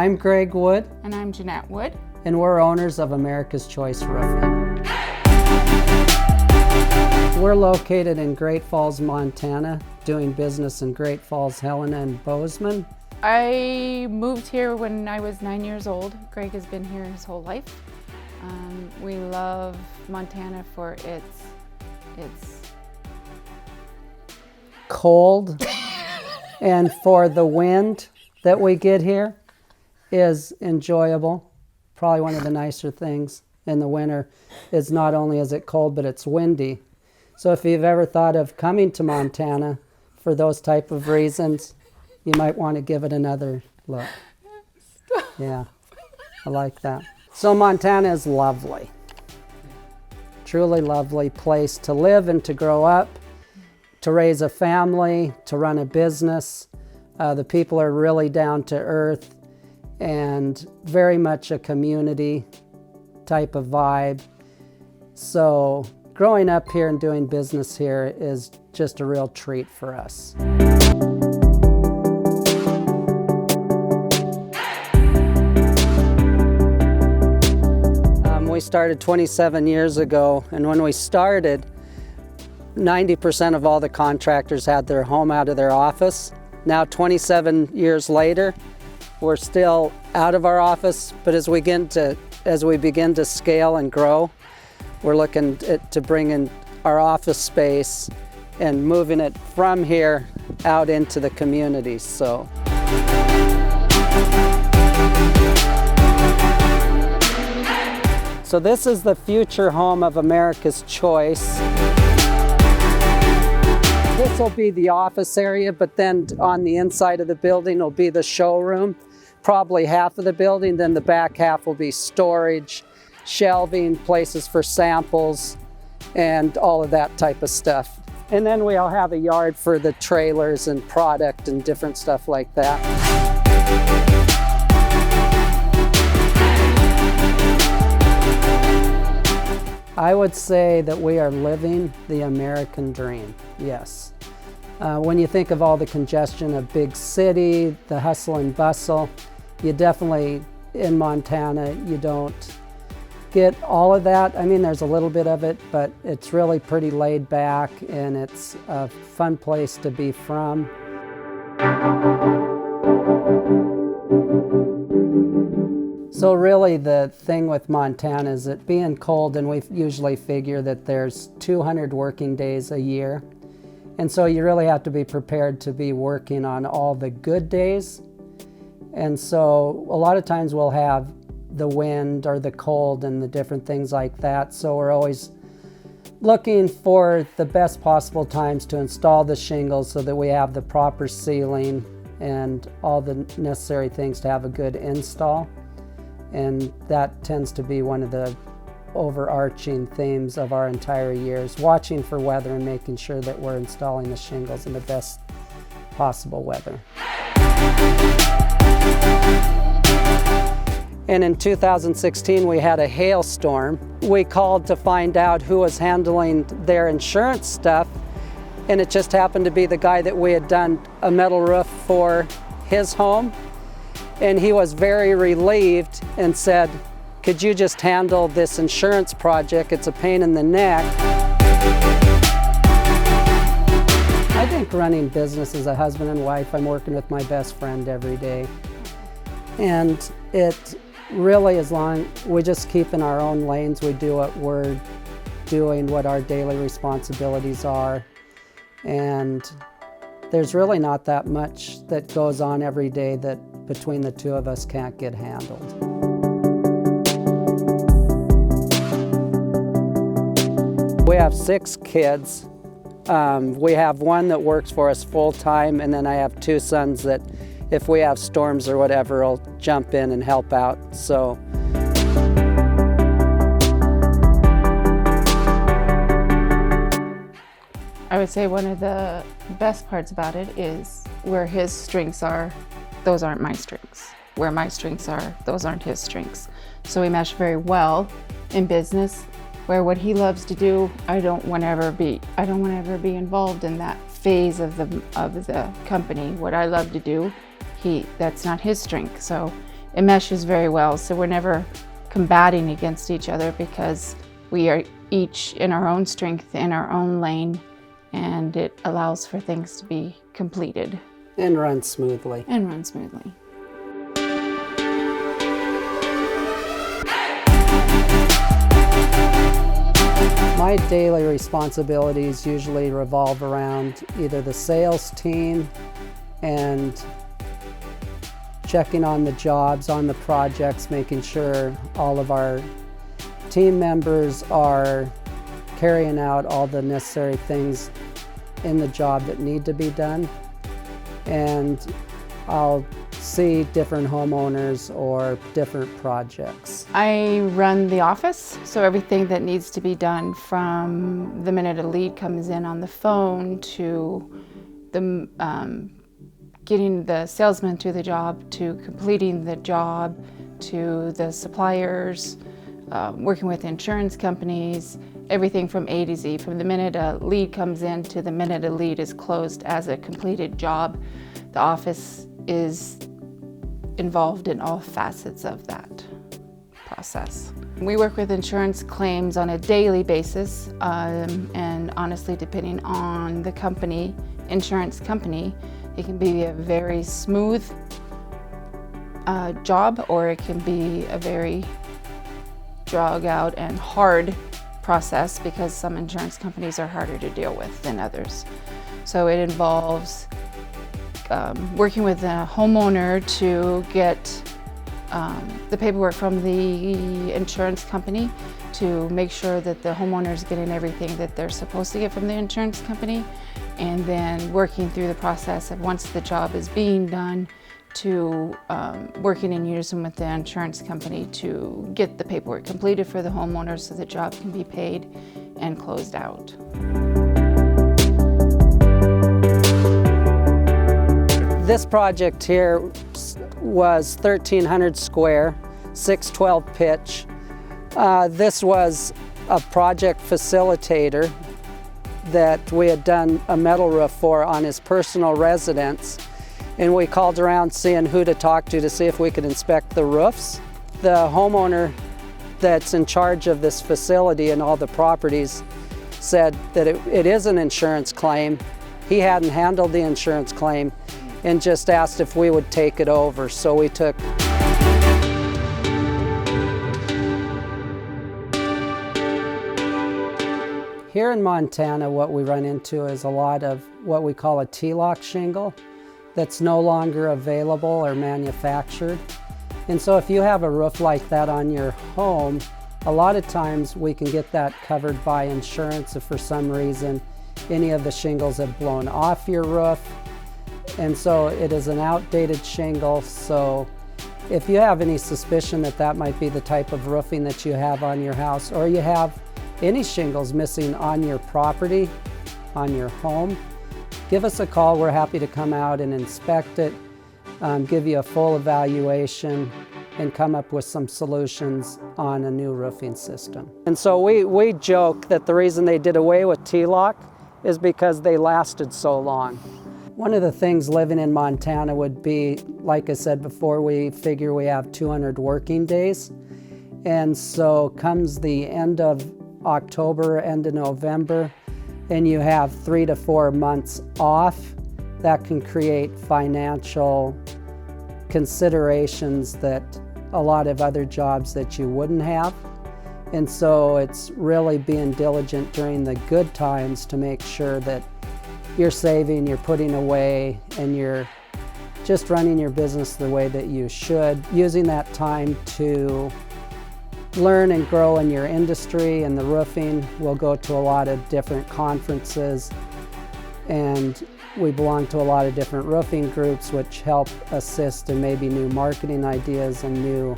I'm Greg Wood. And I'm Jeanette Wood. And we're owners of America's Choice Roofing. We're located in Great Falls, Montana, doing business in Great Falls, Helena, and Bozeman. I moved here when I was 9 years old. Greg has been here his whole life. We love Montana for its cold and for the wind that we get here is enjoyable. Probably one of the nicer things in the winter is not only is it cold, but it's windy. So if you've ever thought of coming to Montana for those type of reasons, you might want to give it another look. Yeah, I like that. So Montana is lovely. Truly lovely place to live and to grow up, to raise a family, to run a business. The people are really down to earth and very much a community type of vibe. So growing up here and doing business here is just a real treat for us. We started 27 years ago, and when we started, 90% of all the contractors had their home out of their office. Now 27 years later, we're still out of our office, but as we begin to scale and grow, we're looking to bring in our office space and moving it from here out into the community. So this is the future home of America's Choice. This will be the office area, but then on the inside of the building will be the showroom. Probably half of the building, then the back half will be storage, shelving, places for samples, and all of that type of stuff. And then we'll have a yard for the trailers and product and different stuff like that. I would say that we are living the American dream, yes. When you think of all the congestion of big city, the hustle and bustle, you definitely, in Montana, you don't get all of that. I mean, there's a little bit of it, but it's really pretty laid back and it's a fun place to be from. So really the thing with Montana is it being cold, and we usually figure that there's 200 working days a year. And so you really have to be prepared to be working on all the good days. And so a lot of times we'll have the wind or the cold and the different things like that. So we're always looking for the best possible times to install the shingles so that we have the proper sealing and all the necessary things to have a good install. And that tends to be one of the overarching themes of our entire year, is watching for weather and making sure that we're installing the shingles in the best possible weather. And in 2016, we had a hailstorm. We called to find out who was handling their insurance stuff, and it just happened to be the guy that we had done a metal roof for his home. And he was very relieved and said, "Could you just handle this insurance project? It's a pain in the neck." I think running business as a husband and wife, I'm working with my best friend every day. And it really, as long we just keep in our own lanes, we do what we're doing, what our daily responsibilities are. And there's really not that much that goes on every day that between the two of us can't get handled. We have 6 kids. We have one that works for us full-time, and then I have 2 sons that if we have storms or whatever, will jump in and help out. So I would say one of the best parts about it is where his strengths are, those aren't my strengths. Where my strengths are, those aren't his strengths. So we mesh very well in business, where what he loves to do, I don't want to ever be involved in that phase of the company. What I love to do, that's not his strength. So it meshes very well. So we're never combating against each other because we are each in our own strength, in our own lane, and it allows for things to be completed. And run smoothly. And run smoothly. My daily responsibilities usually revolve around either the sales team and checking on the jobs, on the projects, making sure all of our team members are carrying out all the necessary things in the job that need to be done. And I'll see different homeowners or different projects. I run the office, so everything that needs to be done from the minute a lead comes in on the phone to the getting the salesman to the job, to completing the job, to the suppliers, working with insurance companies, everything from A to Z, from the minute a lead comes in to the minute a lead is closed as a completed job. The office is involved in all facets of that process. We work with insurance claims on a daily basis, and honestly, depending on the company, insurance company, it can be a very smooth job, or it can be a very drag out and hard process because some insurance companies are harder to deal with than others. So it involves working with a homeowner to get the paperwork from the insurance company to make sure that the homeowner is getting everything that they're supposed to get from the insurance company, and then working through the process of once the job is being done to working in unison with the insurance company to get the paperwork completed for the homeowner so the job can be paid and closed out. This project here was 1,300 square, 612 pitch. This was a project facilitator that we had done a metal roof for on his personal residence, and we called around seeing who to talk to see if we could inspect the roofs. The homeowner that's in charge of this facility and all the properties said that it is an insurance claim. He hadn't handled the insurance claim and just asked if we would take it over, so we took. Here in Montana, what we run into is a lot of what we call a T-lock shingle that's no longer available or manufactured. And so if you have a roof like that on your home, a lot of times we can get that covered by insurance if for some reason any of the shingles have blown off your roof. And so it is an outdated shingle, so if you have any suspicion that that might be the type of roofing that you have on your house, or you have any shingles missing on your property, on your home, give us a call. We're happy to come out and inspect it, give you a full evaluation, and come up with some solutions on a new roofing system. And so we joke that the reason they did away with T-lock is because they lasted so long. One of the things living in Montana would be, like I said before, we figure we have 200 working days. And so comes the end of October, end of November, and you have 3 to 4 months off, that can create financial considerations that a lot of other jobs that you wouldn't have. And so it's really being diligent during the good times to make sure that you're saving, you're putting away, and you're just running your business the way that you should, using that time to learn and grow in your industry and the roofing. We'll go to a lot of different conferences, and we belong to a lot of different roofing groups which help assist in maybe new marketing ideas and new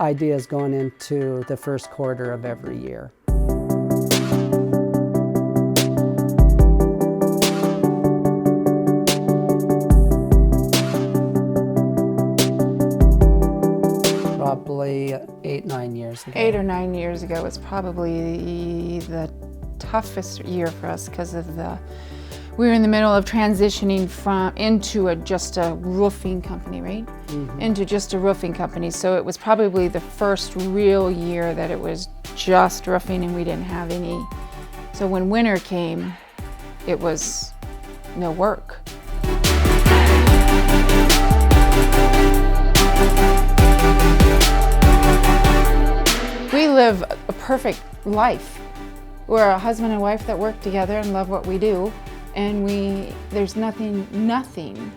ideas going into the first quarter of every year. Probably 8, 9 years ago. 8 or 9 years ago was probably the toughest year for us because of we were in the middle of transitioning into just a roofing company, right? Into just a roofing company. So it was probably the first real year that it was just roofing and we didn't have any. So when winter came, it was no work. We live a perfect life. We're a husband and wife that work together and love what we do. And there's nothing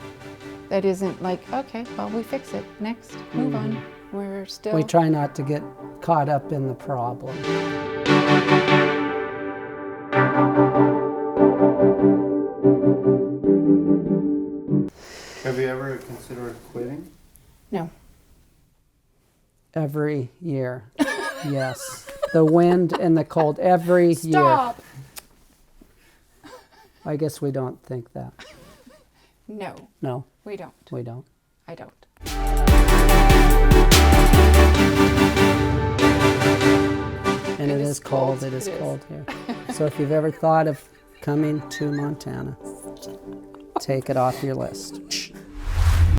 that isn't like, okay, well, we fix it. Next, move on. We're still... We try not to get caught up in the problem. Have you ever considered quitting? No. Every year, yes. The wind and the cold, every Stop! year. I guess we don't think that. No, No, we don't. we don't. I don't. And it is cold. It is cold here. So if you've ever thought of coming to Montana, take it off your list.